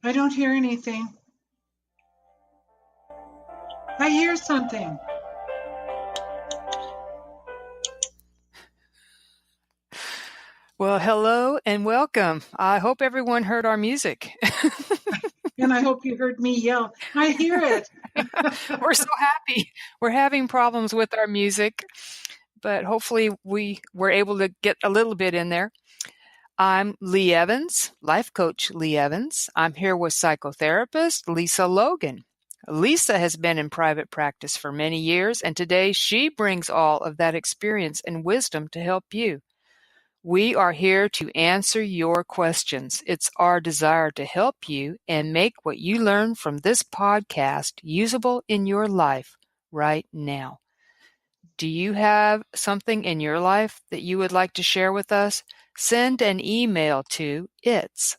I don't hear anything. I hear something. Well, hello and welcome. I hope everyone heard our music. And I hope you heard me yell. I hear it. We're so happy. We're having problems with our music, but hopefully we were able to get a little bit in there. I'm Lee Evans, life coach Lee Evans. I'm here with psychotherapist Lisa Logan. Lisa has been in private practice for many years, and today she brings all of that experience and wisdom to help you. We are here to answer your questions. It's our desire to help you and make what you learn from this podcast usable in your life right now. Do you have something in your life that you would like to share with us? Send an email to its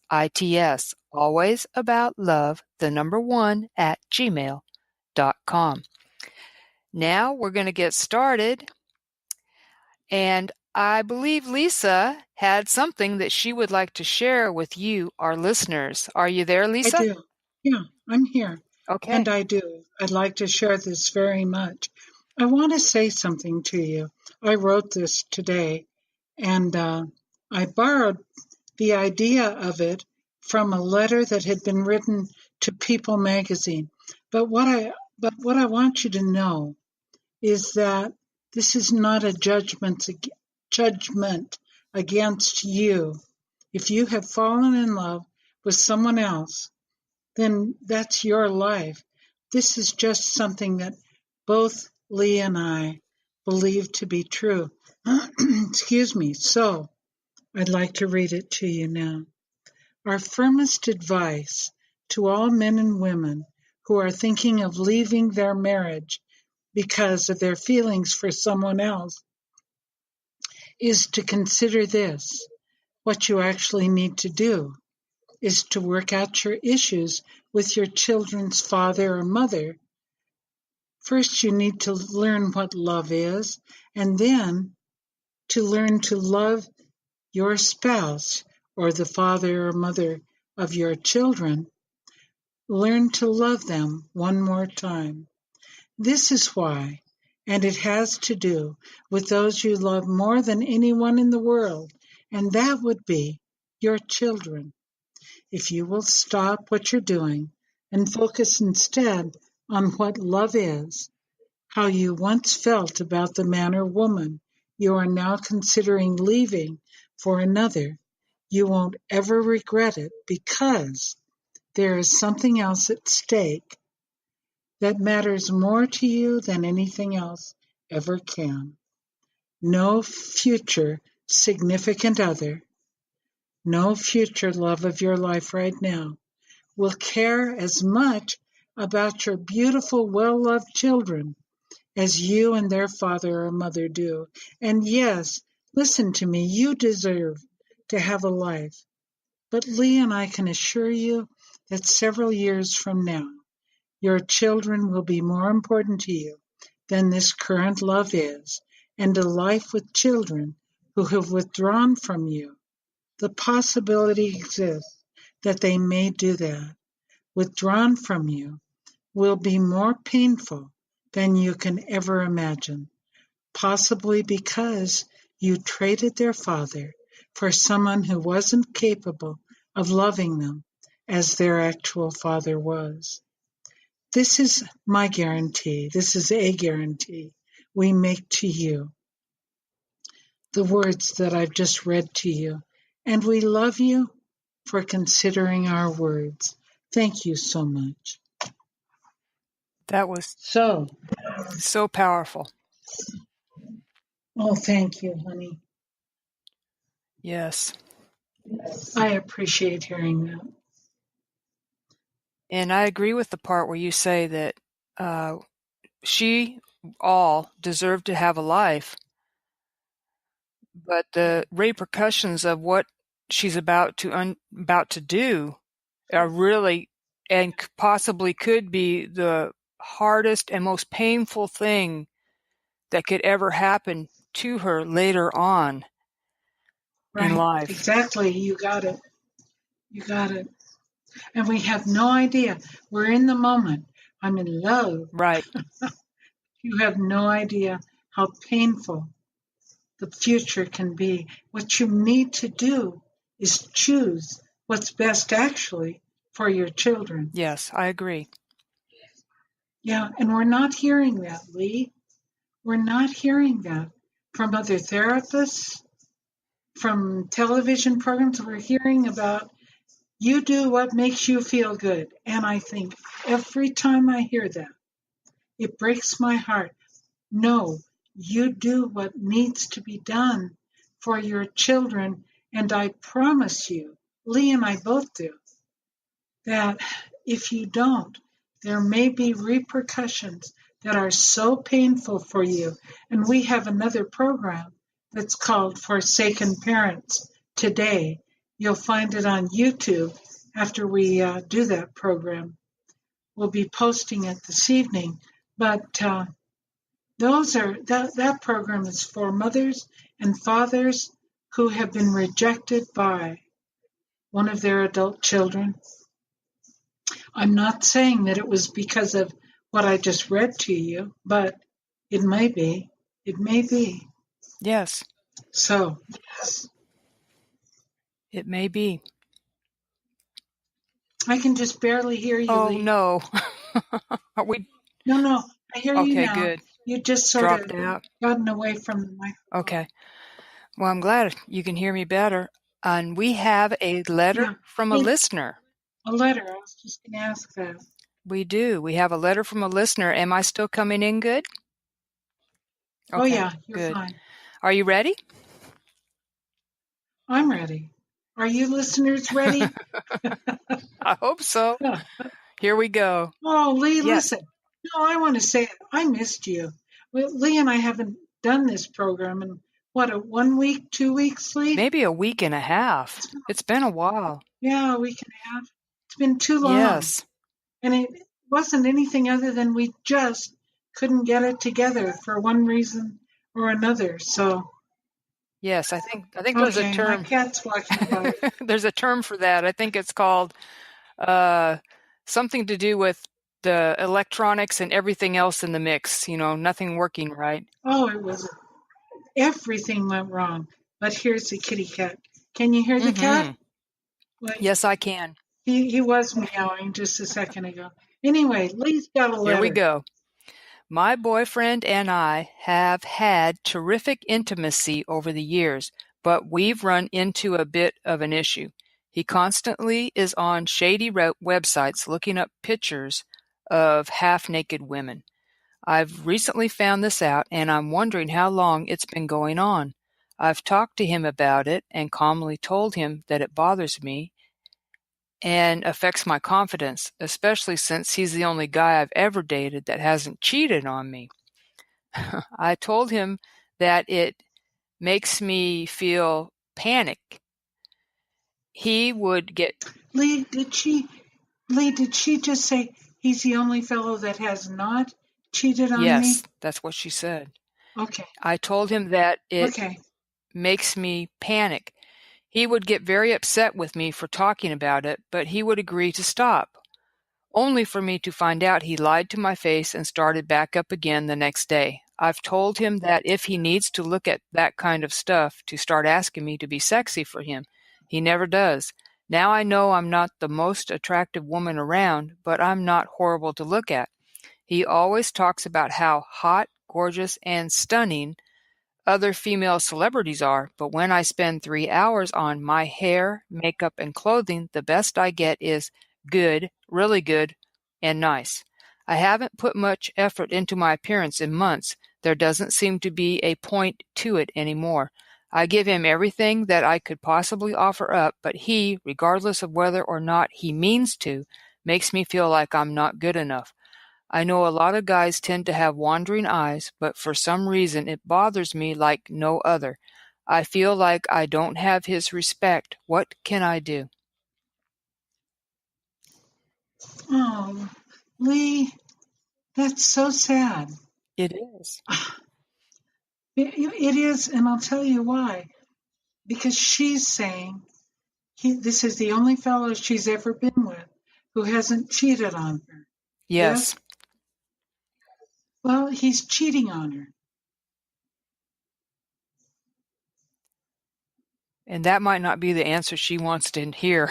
always about love, the number 1 at gmail.com. Now we're going to get started, and I believe Lisa had something that she would like to share with you, our listeners. Are you there, I Lisa? do. Yeah, I'm here. Okay. And I do. I'd like to share this very much. I want to say something to you. I wrote this today, and I borrowed the idea of it from a letter that had been written to People magazine. But what I want you to know is that this is not a judgment against you. If you have fallen in love with someone else, then that's your life. This is just something that both Lee and I believe to be true. Excuse me. So I'd like to read it to you now. Our firmest advice to all men and women who are thinking of leaving their marriage because of their feelings for someone else is to consider this. What you actually need to do is to work out your issues with your children's father or mother. First, you need to learn what love is, and then to learn to love your spouse or the father or mother of your children. Learn to love them one more time. This is why, and it has to do with those you love more than anyone in the world, and that would be your children. If you will stop what you're doing and focus instead on what love is, how you once felt about the man or woman you are now considering leaving for another, you won't ever regret it because there is something else at stake that matters more to you than anything else ever can. No future significant other, no future love of your life right now will care as much about your beautiful, well-loved children as you and their father or mother do. And yes, listen to me, you deserve to have a life. But Lee and I can assure you that several years from now, your children will be more important to you than this current love is, and a life with children who have withdrawn from you. The possibility exists that they may do that. Withdrawn from you will be more painful than you can ever imagine, possibly because you traded their father for someone who wasn't capable of loving them as their actual father was. This is my guarantee. This is a guarantee we make to you. The words that I've just read to you. And we love you for considering our words. Thank you so much. That was So, so powerful. oh, thank you, honey. Yes. I appreciate hearing that. And I agree with the part where you say that she all deserve to have a life, but the repercussions of what she's about to do are really and possibly could be the hardest and most painful thing that could ever happen to her later on in Right. life. Exactly. You got it. You got it. And we have no idea. We're in the moment. I'm in love. Right. You have no idea how painful the future can be. What you need to do is choose what's best actually for your children. Yes, I agree. Yeah, and we're not hearing that, Lee. We're not hearing that from other therapists, from television programs. We're hearing about you do what makes you feel good. And I think every time I hear that, it breaks my heart. No, you do what needs to be done for your children. And I promise you, Lee and I both do, that if you don't, there may be repercussions that are so painful for you. And we have another program that's called Forsaken Parents today. You'll find it on YouTube after we do that program. We'll be posting it this evening. But that program is for mothers and fathers who have been rejected by one of their adult children. I'm not saying that it was because of what I just read to you, but it may be. It may be. Yes, So, yes, it may be. I can just barely hear you, Oh, Lee. no. Are we? No, I hear you Okay, now. good. You just sort of Dropped out. gotten away from the microphone. Okay. Well, I'm glad you can hear me better. And we have a letter Yeah. from a Hey, listener. a letter. I was just going to ask that. We do. We have a letter from a listener. Am I still coming in good? Oh, Okay, yeah, you're good. fine. Are you ready? I'm ready. Are you listeners ready? I hope so. Here we go. Oh, Lee, Yes, listen. No, I want to say I missed you. Well, Lee and I haven't done this program in what, 1 week, 2 weeks, Lee? maybe a week and a half. It's been a while. Yeah, a week and a half. It's been too long. Yes, And it wasn't anything other than we just couldn't get it together for one reason or another. So, yes. I think there's a okay, my term. cat's walking by. There's a term for that. I think it's called something to do with the electronics and everything else in the mix. Nothing working right. Oh, everything went wrong. But here's the kitty cat. Can you hear the cat? Well, Yes, I can. he was meowing just a second ago. Anyway, Lee's got a letter. Here we go. My boyfriend and I have had terrific intimacy over the years, but we've run into a bit of an issue. He constantly is on shady websites looking up pictures of half-naked women. I've recently found this out, and I'm wondering how long it's been going on. I've talked to him about it and calmly told him that it bothers me and affects my confidence, especially since he's the only guy I've ever dated that hasn't cheated on me. I told him that it makes me feel panic. He would get Lee, did she just say he's the only fellow that has not cheated on me? Yes, that's what she said. Okay. I told him that it Okay. makes me panic. He would get very upset with me for talking about it, but he would agree to stop, only for me to find out he lied to my face and started back up again the next day. I've told him that if he needs to look at that kind of stuff to start asking me to be sexy for him, he never does. Now I know I'm not the most attractive woman around, but I'm not horrible to look at. He always talks about how hot, gorgeous, and stunning other female celebrities are, but when I spend 3 hours on my hair, makeup, and clothing, the best I get is good, really good, and nice. I haven't put much effort into my appearance in months. There doesn't seem to be a point to it anymore. I give him everything that I could possibly offer up, but he, regardless of whether or not he means to, makes me feel like I'm not good enough. I know a lot of guys tend to have wandering eyes, but for some reason it bothers me like no other. I feel like I don't have his respect. What can I do? Oh, Lee, that's so sad. It is. It is, and I'll tell you why. Because she's saying this is the only fellow she's ever been with. who hasn't cheated on her. Yes. Yes? Well, he's cheating on her. And that might not be the answer she wants to hear.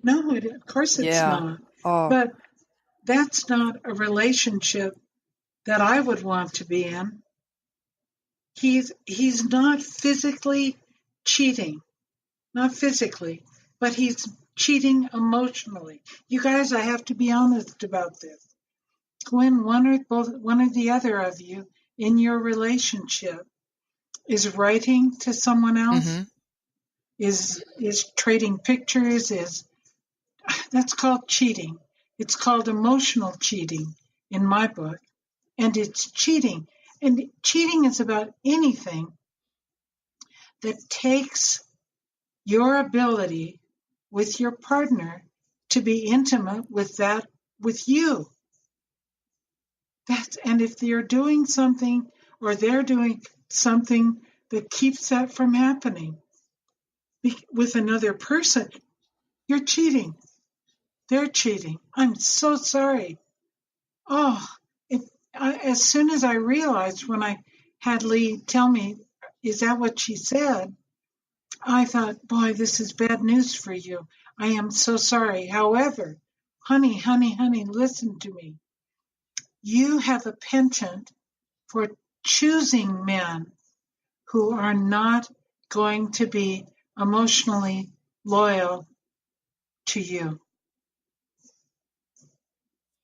No, of course it's Yeah. not. Oh, But that's not a relationship that I would want to be in. He's not physically cheating, not physically, but he's cheating emotionally. You guys, I have to be honest about this. When one or the other of you in your relationship is writing to someone else, mm-hmm. is trading pictures, that's called cheating. It's called emotional cheating in my book, and it's cheating. And cheating is about anything that takes your ability with your partner to be intimate with you. And if you're doing something or they're doing something that keeps that from happening with another person, you're cheating. They're cheating. I'm so sorry. Oh, as soon as I realized when I had Lee tell me, is that what she said? I thought, boy, this is bad news for you. I am so sorry. However, honey, listen to me. You have a penchant for choosing men who are not going to be emotionally loyal to you.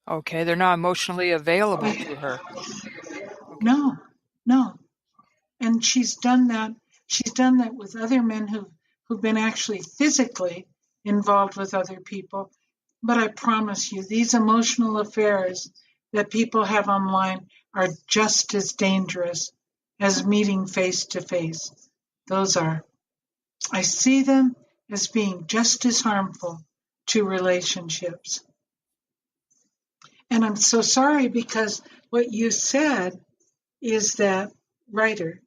Okay. They're not emotionally available to her. Okay. No, no. And she's done that. She's done that with other men who've been actually physically involved with other people. But I promise you, these emotional affairs that people have online are just as dangerous as meeting face to face. Those are. I see them as being just as harmful to relationships. And I'm so sorry because what you said is that, writer,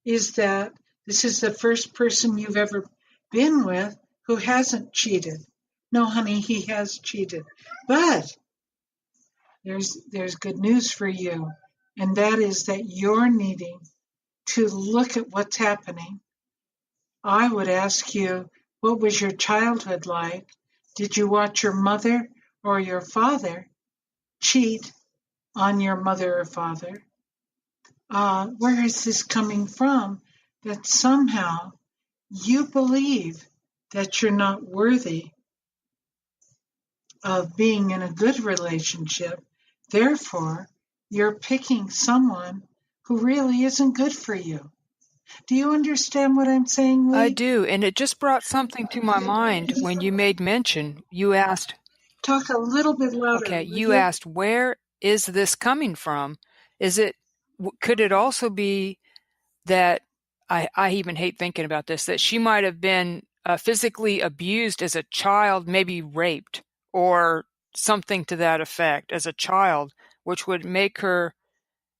is that this is the first person you've ever been with who hasn't cheated. No, honey, he has cheated. But there's good news for you, and that is that you're needing to look at what's happening. I would ask you, what was your childhood like? Did you watch your mother or your father cheat on your mother or father? Where is this coming from? That somehow you believe that you're not worthy of being in a good relationship. Therefore, you're picking someone who really isn't good for you. Do you understand what I'm saying, I Lee? do. And it just brought something to my mind when you made mention. You asked, Talk a little bit louder, okay, will you you? asked, where is this coming from? Could it also be that I even hate thinking about this, that she might have been physically abused as a child, maybe raped or something to that effect as a child, which would make her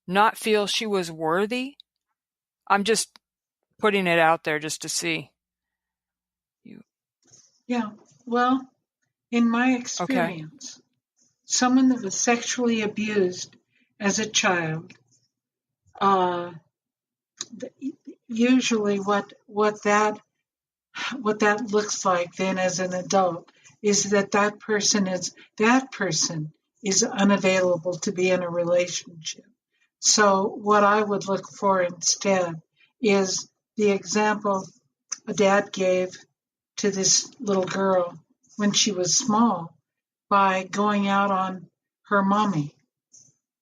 not feel she was worthy? I'm just putting it out there just to see. Yeah. Well, in my Okay. experience, someone that was sexually abused as a child, uh, usually what that looks like then as an adult is that person is unavailable to be in a relationship. So what I would look for instead is the example a dad gave to this little girl when she was small by going out on her mommy,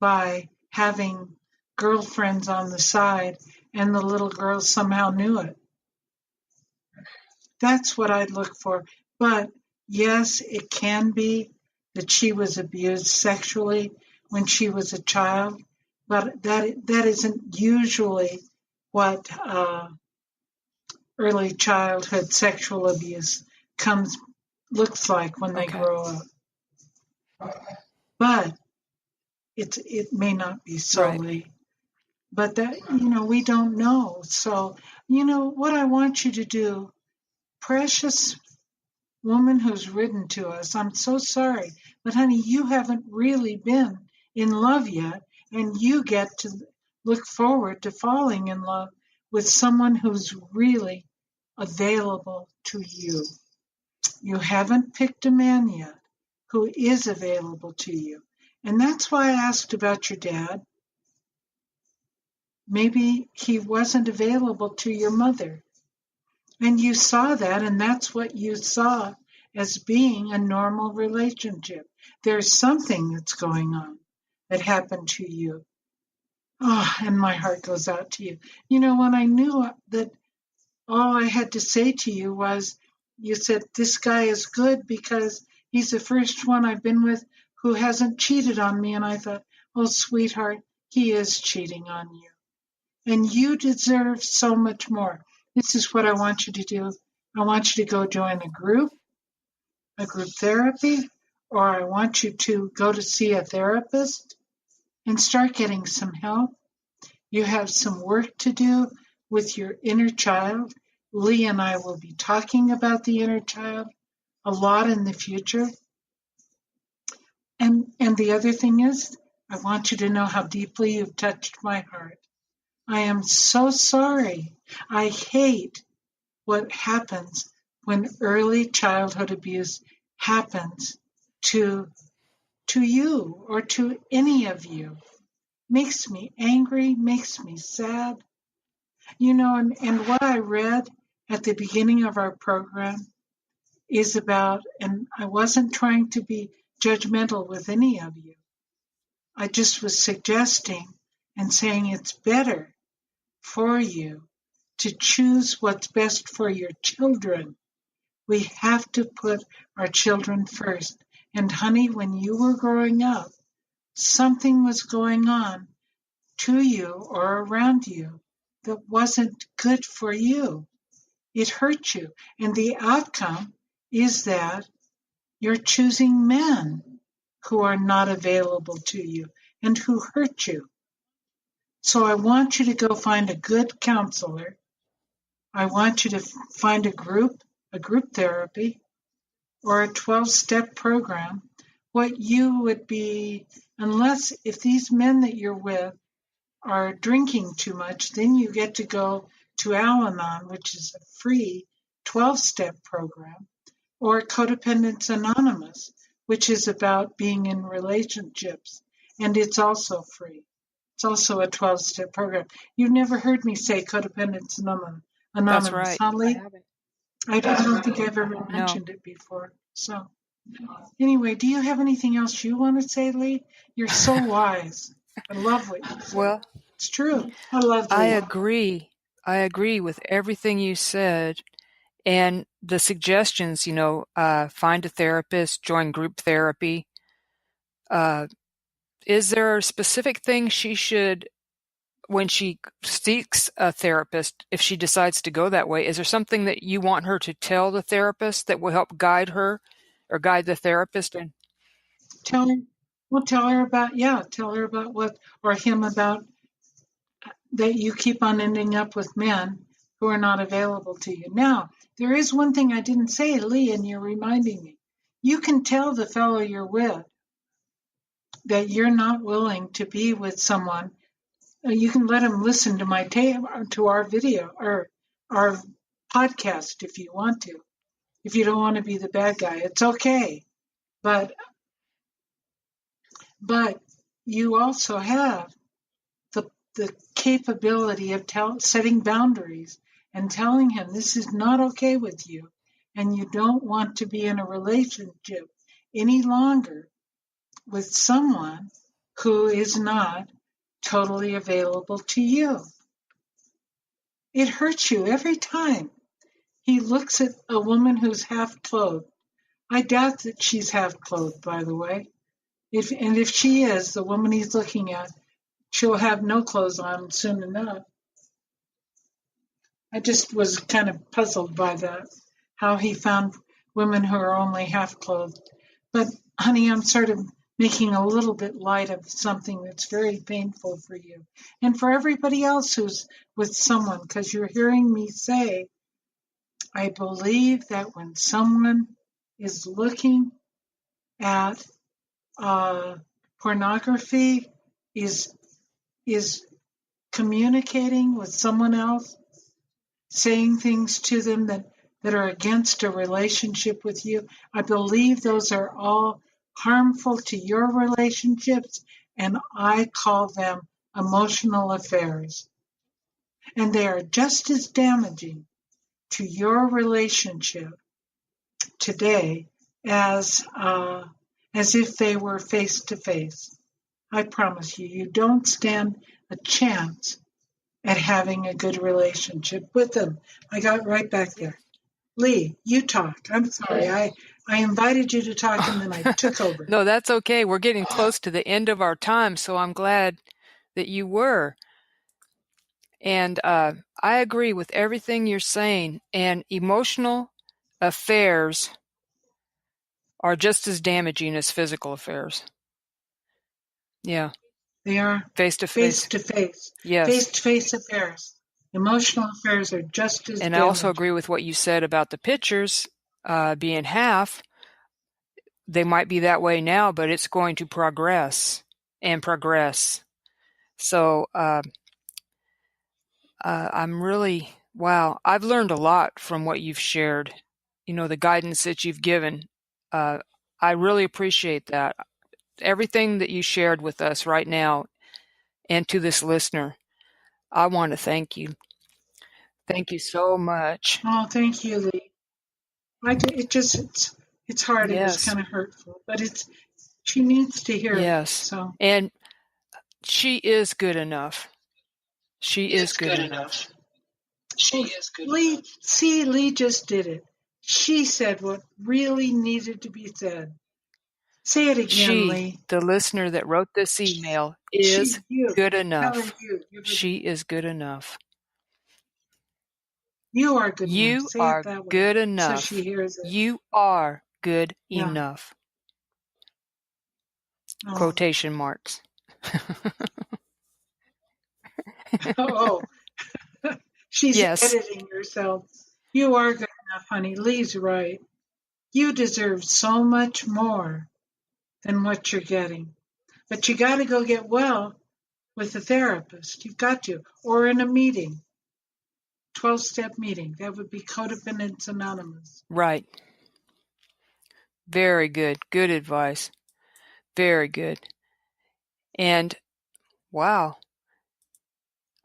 by having girlfriends on the side, and the little girl somehow knew it. That's what I'd look for. But yes, it can be that she was abused sexually when she was a child, but that isn't usually what early childhood sexual abuse comes looks like when they Okay. grow up. But it may not be Right. solely. But that we don't know. So what I want you to do, precious woman who's written to us, I'm so sorry, but honey, you haven't really been in love yet, and you get to look forward to falling in love with someone who's really available to you. You haven't picked a man yet who is available to you. And that's why I asked about your dad. Maybe he wasn't available to your mother. And you saw that, and that's what you saw as being a normal relationship. There's something that's going on that happened to you. Oh, and my heart goes out to you. You know, when I knew that all I had to say to you was, you said, this guy is good because he's the first one I've been with who hasn't cheated on me. And I thought, oh, sweetheart, he is cheating on you. And you deserve so much more. This is what I want you to do. I want you to go join a group therapy, or I want you to go to see a therapist and start getting some help. You have some work to do with your inner child. Lee and I will be talking about the inner child a lot in the future. And the other thing is, I want you to know how deeply you've touched my heart. I am so sorry. I hate what happens when early childhood abuse happens to you or to any of you. Makes me angry, makes me sad. You know, and what I read at the beginning of our program is about, and I wasn't trying to be judgmental with any of you. I just was suggesting and saying it's better for you to choose what's best for your children. We have to put our children first. And honey, when you were growing up, something was going on to you or around you that wasn't good for you. It hurt you. And the outcome is that you're choosing men who are not available to you and who hurt you. So I want you to go find a good counselor. I want you to find a group therapy, or a 12-step program. What you would be, unless if these men that you're with are drinking too much, then you get to go to Al-Anon, which is a free 12-step program, or Codependence Anonymous, which is about being in relationships, and it's also free. It's also a 12-step program. You've never heard me say Codependence That's Anonymous, right. huh, Lee? I don't think Right. I've ever No. mentioned it before. So anyway, do you have anything else you want to say, Lee? You're so wise. I love what you say. Well, It's true. I love I Lee. agree. I agree with everything you said. And the suggestions, find a therapist, join group therapy. Uh, is there a specific thing she should, when she seeks a therapist, if she decides to go that way, is there something that you want her to tell the therapist that will help guide her or guide the therapist? And Tell her. Well, tell her about what, or him about that you keep on ending up with men who are not available to you. Now, there is one thing I didn't say, Lee, and you're reminding me. You can tell the fellow you're with that you're not willing to be with someone. You can let him listen to to our video or our podcast if you want to. If you don't want to be the bad guy, it's okay. But you also have the capability of setting boundaries and telling him this is not okay with you, and you don't want to be in a relationship any longer with someone who is not totally available to you. It hurts you every time he looks at a woman who's half clothed. I doubt that she's half clothed, by the way. If she is, the woman he's looking at, she'll have no clothes on soon enough. I just was kind of puzzled by that, how he found women who are only half clothed. But honey, I'm sort of making a little bit light of something that's very painful for you and for everybody else who's with someone, because you're hearing me say, I believe that when someone is looking at pornography, is communicating with someone else, saying things to them that are against a relationship with you. I believe those are all harmful to your relationships, and I call them emotional affairs. And they are just as damaging to your relationship today as if they were face to face. I promise you, you don't stand a chance at having a good relationship with them. I got right back there. Lee, you talk. I'm sorry. I invited you to talk and then I took over. No, that's okay. We're getting close to the end of our time, so I'm glad that you were. And I agree with everything you're saying. And emotional affairs are just as damaging as physical affairs. Yeah. They are face to face to face. Yes. Face to face affairs. Emotional affairs are just as And damaging. I also agree with what you said about the pictures being half. They might be that way now, but it's going to progress and progress. So I'm really, wow, I've learned a lot from what you've shared, the guidance that you've given. I really appreciate that. Everything that you shared with us right now and to this listener, I want to thank you. Thank you so much. Oh, thank you, Lee. It's hard. Yes. It was kind of hurtful, but she needs to hear it. So. And she is good enough. She is good enough. She is good enough. Lee just did it. She said what really needed to be said. Say it again, Lee. The listener that wrote this email, is good enough. She is good enough. You are good enough. You are good enough. So she hears it. You are good enough. Oh. Quotation marks. Oh. She's editing herself. You are good enough, honey. Lee's right. You deserve so much more than what you're getting. But you got to go get well with a therapist. You've got to. Or in a meeting. 12-step meeting. That would be Codependence Anonymous. Right. Very good. Good advice. Very good. And wow.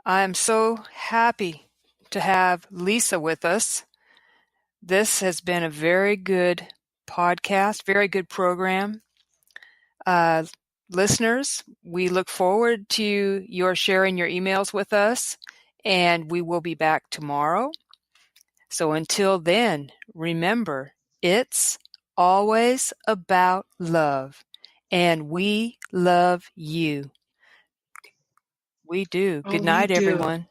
I'm so happy to have Lisa with us. This has been a very good podcast, very good program. Listeners, we look forward to your sharing your emails with us, and we will be back tomorrow. So until then, remember, it's always about love, and we love you. We do. Good night, everyone.